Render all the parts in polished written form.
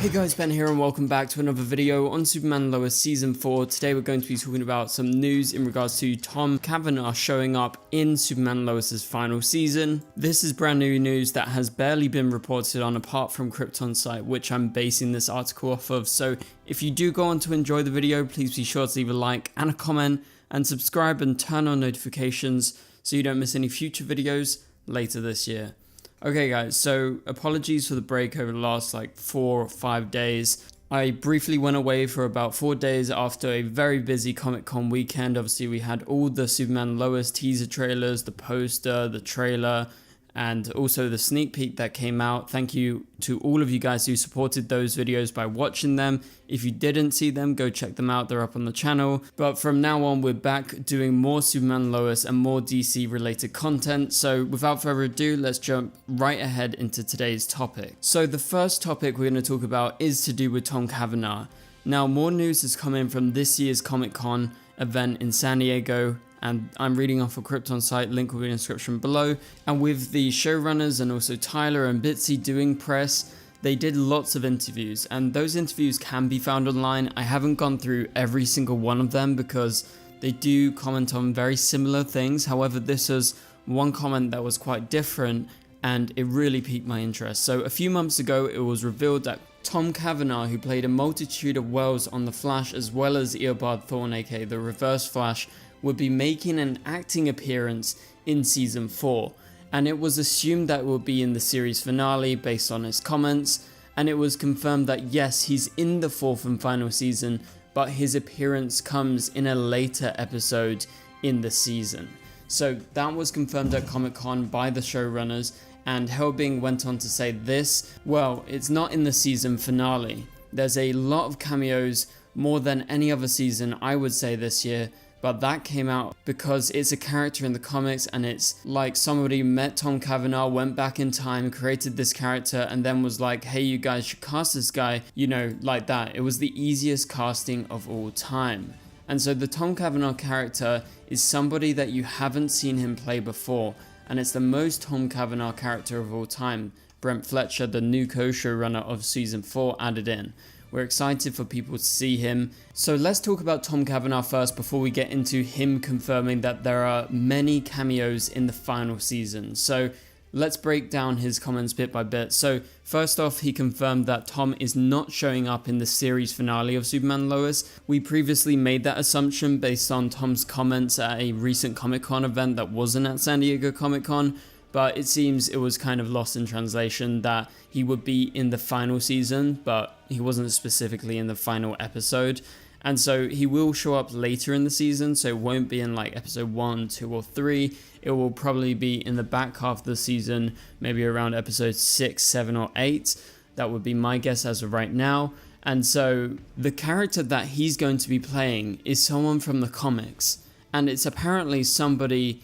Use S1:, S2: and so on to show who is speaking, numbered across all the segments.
S1: Hey guys, Ben here and welcome back to another video on Superman Lois Season 4. Today we're going to be talking about some news in regards to Tom Cavanagh showing up in Superman Lois's final season. This is brand new news that has barely been reported on apart from Krypton's site, which I'm basing this article off of. So if you do go on to enjoy the video, please be sure to leave a like and a comment and subscribe and turn on notifications so you don't miss any future videos later this year. Okay guys, so apologies for the break over the last like 4 or 5 days. I briefly went away for about 4 days after a very busy Comic-Con weekend. Obviously we had all the Superman Lois teaser trailers, the poster, the trailer, and also the sneak peek that came out. Thank you to all of you guys who supported those videos by watching them. If you didn't see them, go check them out, they're up on the channel. But from now on, we're back doing more Superman Lois and more DC related content. So without further ado, let's jump right ahead into today's topic. So the first topic we're going to talk about is to do with Tom Cavanagh. Now more news has come in from this year's Comic-Con event in San Diego, and I'm reading off a Krypton site, link will be in the description below. And with the showrunners and also Tyler and Bitsy doing press, they did lots of interviews, and those interviews can be found online. I haven't gone through every single one of them because they do comment on very similar things. However, this was one comment that was quite different and it really piqued my interest. So a few months ago, it was revealed that Tom Cavanagh, who played a multitude of Wells on The Flash as well as Eobard Thawne, aka the Reverse Flash, would be making an acting appearance in Season 4. And it was assumed that it would be in the series finale based on his comments, and it was confirmed that yes, he's in the 4th and final season, but his appearance comes in a later episode in the season. So that was confirmed at Comic-Con by the showrunners, and Helbing went on to say this: well, it's not in the season finale. There's a lot of cameos, more than any other season I would say this year, but that came out because it's a character in the comics, and it's like somebody met Tom Cavanagh, went back in time, created this character, and then was like, hey, you guys should cast this guy, you know, like that. It was the easiest casting of all time. And so the Tom Cavanagh character is somebody that you haven't seen him play before, and it's the most Tom Cavanagh character of all time. Brent Fletcher, the new co-showrunner of Season 4, added in. We're excited for people to see him. So let's talk about Tom Cavanagh first before we get into him confirming that there are many cameos in the final season. So let's break down his comments bit by bit. So first off, he confirmed that Tom is not showing up in the series finale of Superman Lois. We previously made that assumption based on Tom's comments at a recent Comic-Con event that wasn't at San Diego Comic-Con. But it seems it was kind of lost in translation that he would be in the final season, but he wasn't specifically in the final episode. And so he will show up later in the season, so it won't be in like episode 1, 2, or 3. It will probably be in the back half of the season, maybe around episode 6, 7, or 8. That would be my guess as of right now. And so the character that he's going to be playing is someone from the comics. And it's apparently somebody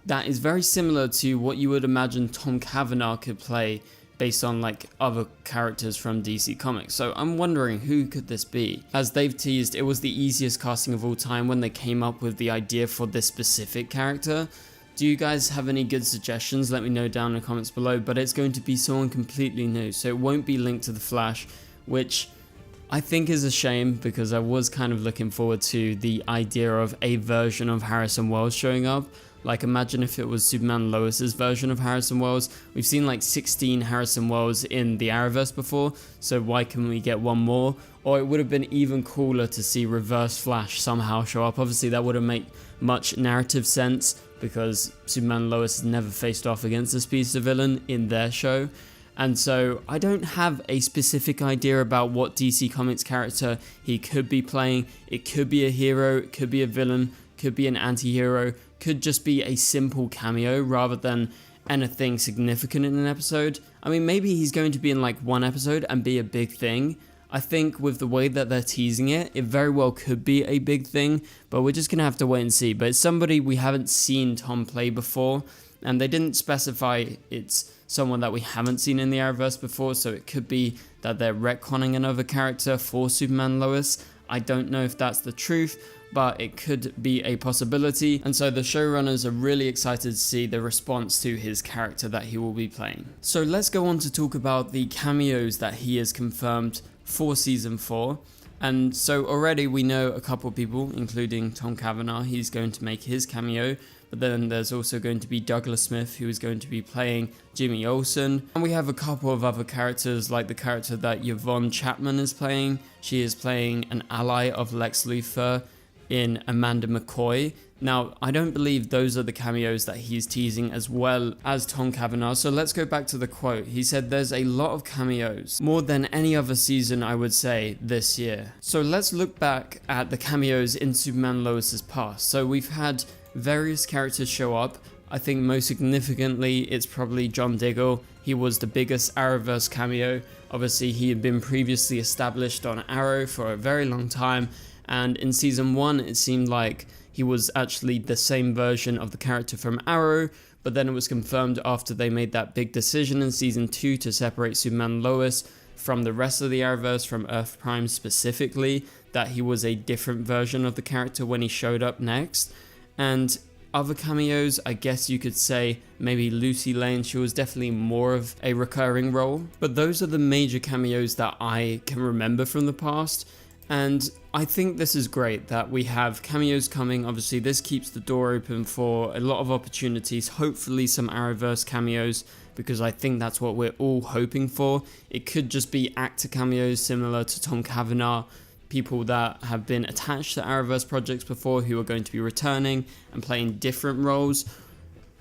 S1: that is very similar to what you would imagine Tom Cavanagh could play based on like other characters from DC Comics. So I'm wondering, who could this be? As they've teased, it was the easiest casting of all time when they came up with the idea for this specific character. Do you guys have any good suggestions? Let me know down in the comments below, but it's going to be someone completely new. So it won't be linked to The Flash, which I think is a shame because I was kind of looking forward to the idea of a version of Harrison Wells showing up. Like imagine if it was Superman Lois's version of Harrison Wells. We've seen like 16 Harrison Wells in the Arrowverse before, so why can we get one more? Or it would have been even cooler to see Reverse Flash somehow show up. Obviously that wouldn't make much narrative sense because Superman Lois has never faced off against a speedster villain in their show. And so I don't have a specific idea about what DC Comics character he could be playing. It could be a hero, it could be a villain, could be an anti-hero, could just be a simple cameo rather than anything significant in an episode. I mean, maybe he's going to be in like one episode and be a big thing. I think with the way that they're teasing it, it very well could be a big thing, but we're just going to have to wait and see. But it's somebody we haven't seen Tom play before, and they didn't specify it's someone that we haven't seen in the Arrowverse before, so it could be that they're retconning another character for Superman Lois. I don't know if that's the truth, but it could be a possibility, and so the showrunners are really excited to see the response to his character that he will be playing. So let's go on to talk about the cameos that he has confirmed for season 4. And so already we know a couple of people, including Tom Cavanagh, he's going to make his cameo. But then there's also going to be Douglas Smith, who is going to be playing Jimmy Olsen. And we have a couple of other characters, like the character that Yvonne Chapman is playing. She is playing an ally of Lex Luthor in Amanda McCoy. Now, I don't believe those are the cameos that he's teasing as well as Tom Cavanagh. So let's go back to the quote. He said there's a lot of cameos, more than any other season, I would say, this year. So let's look back at the cameos in Superman Lois's past. So we've had various characters show up. I think most significantly it's probably John Diggle. He was the biggest Arrowverse cameo. Obviously he had been previously established on Arrow for a very long time, and in season 1 it seemed like he was actually the same version of the character from Arrow, but then it was confirmed after they made that big decision in season 2 to separate Superman Lois from the rest of the Arrowverse, from Earth Prime specifically, that he was a different version of the character when he showed up next. And other cameos, I guess you could say maybe Lucy Lane, she was definitely more of a recurring role. But those are the major cameos that I can remember from the past. And I think this is great that we have cameos coming. Obviously this keeps the door open for a lot of opportunities, hopefully some Arrowverse cameos, because I think that's what we're all hoping for. It could just be actor cameos similar to Tom Cavanagh, people that have been attached to Arrowverse projects before who are going to be returning and playing different roles.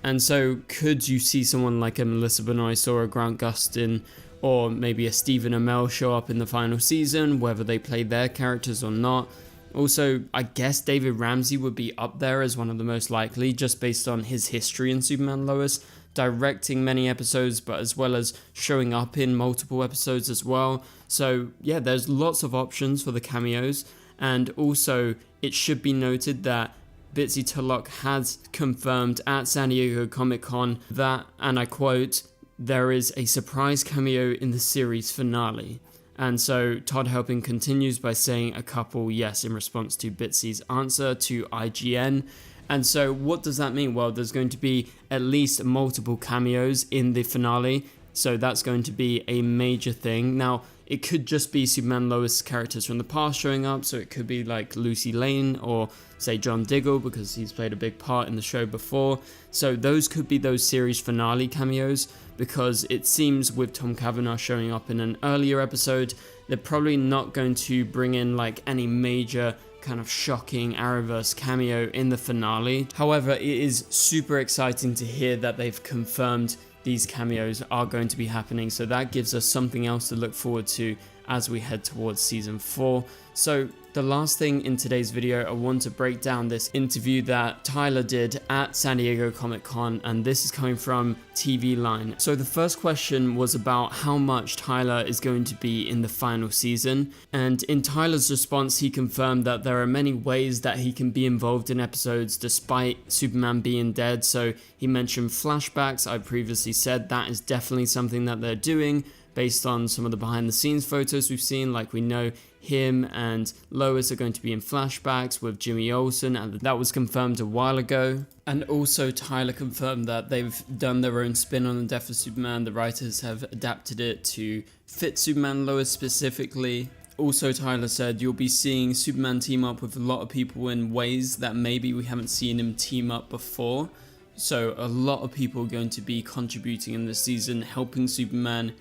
S1: And so could you see someone like a Melissa Benoist or a Grant Gustin or maybe a Stephen Amell show up in the final season, whether they play their characters or not? Also, I guess David Ramsey would be up there as one of the most likely, just based on his history in Superman Lois, directing many episodes, but as well as showing up in multiple episodes as well. So yeah, there's lots of options for the cameos. And also it should be noted that Bitsy Tulloch has confirmed at San Diego Comic-Con that, and I quote, "There is a surprise cameo in the series finale." And so Todd Helping continues by saying a couple yes in response to Bitsy's answer to IGN. And so what does that mean? Well, there's going to be at least multiple cameos in the finale. So that's going to be a major thing. Now, it could just be Superman Lois characters from the past showing up. So it could be like Lucy Lane or say John Diggle, because he's played a big part in the show before. So those could be those series finale cameos, because it seems with Tom Cavanagh showing up in an earlier episode, they're probably not going to bring in like any major kind of shocking Arrowverse cameo in the finale. However, it is super exciting to hear that they've confirmed these cameos are going to be happening, so that gives us something else to look forward to as we head towards season 4. So the last thing in today's video, I want to break down this interview that Tyler did at San Diego Comic-Con, and this is coming from TV Line. So the first question was about how much Tyler is going to be in the final season, and in Tyler's response he confirmed that there are many ways that he can be involved in episodes despite Superman being dead. So he mentioned flashbacks. I previously said that is definitely something that they're doing based on some of the behind the scenes photos we've seen. Like, we know him and Lois are going to be in flashbacks with Jimmy Olsen, and that was confirmed a while ago. And also Tyler confirmed that they've done their own spin on the death of Superman. The writers have adapted it to fit Superman Lois specifically. Also, Tyler said you'll be seeing Superman team up with a lot of people in ways that maybe we haven't seen him team up before. So a lot of people are going to be contributing in this season, helping Superman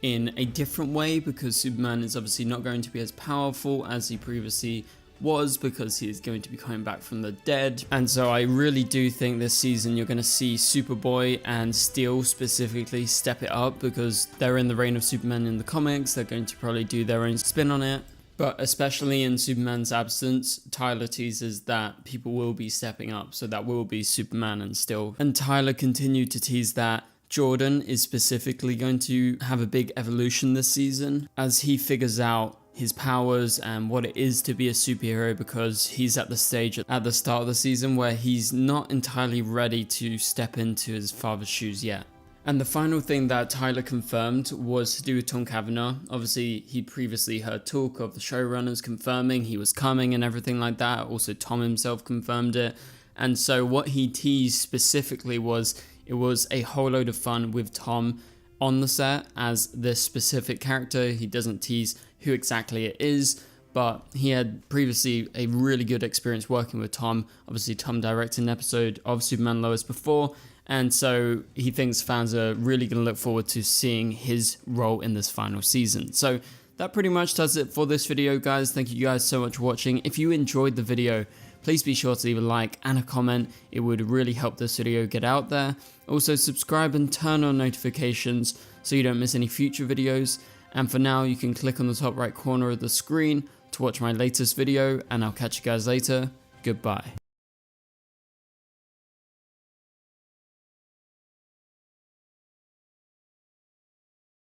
S1: in a different way, because Superman is obviously not going to be as powerful as he previously was, because he is going to be coming back from the dead. And so I really do think this season you're going to see Superboy and Steel specifically step it up, because they're in the reign of Superman in the comics. They're going to probably do their own spin on it. But especially in Superman's absence, Tyler teases that people will be stepping up, so that will be Superman and Steel. And Tyler continued to tease that Jordan is specifically going to have a big evolution this season as he figures out his powers and what it is to be a superhero, because he's at the stage at the start of the season where he's not entirely ready to step into his father's shoes yet. And the final thing that Tyler confirmed was to do with Tom Cavanagh. Obviously, he previously heard talk of the showrunners confirming he was coming and everything like that. Also, Tom himself confirmed it. And so what he teased specifically was it was a whole load of fun with Tom on the set as this specific character. He doesn't tease who exactly it is, but he had previously a really good experience working with Tom. Obviously, Tom directed an episode of Superman Lois before, and so he thinks fans are really going to look forward to seeing his role in this final season. So that pretty much does it for this video, guys. Thank you guys so much for watching. If you enjoyed the video, please be sure to leave a like and a comment. It would really help this video get out there. Also, subscribe and turn on notifications so you don't miss any future videos. And for now, you can click on the top right corner of the screen to watch my latest video, and I'll catch you guys later. Goodbye.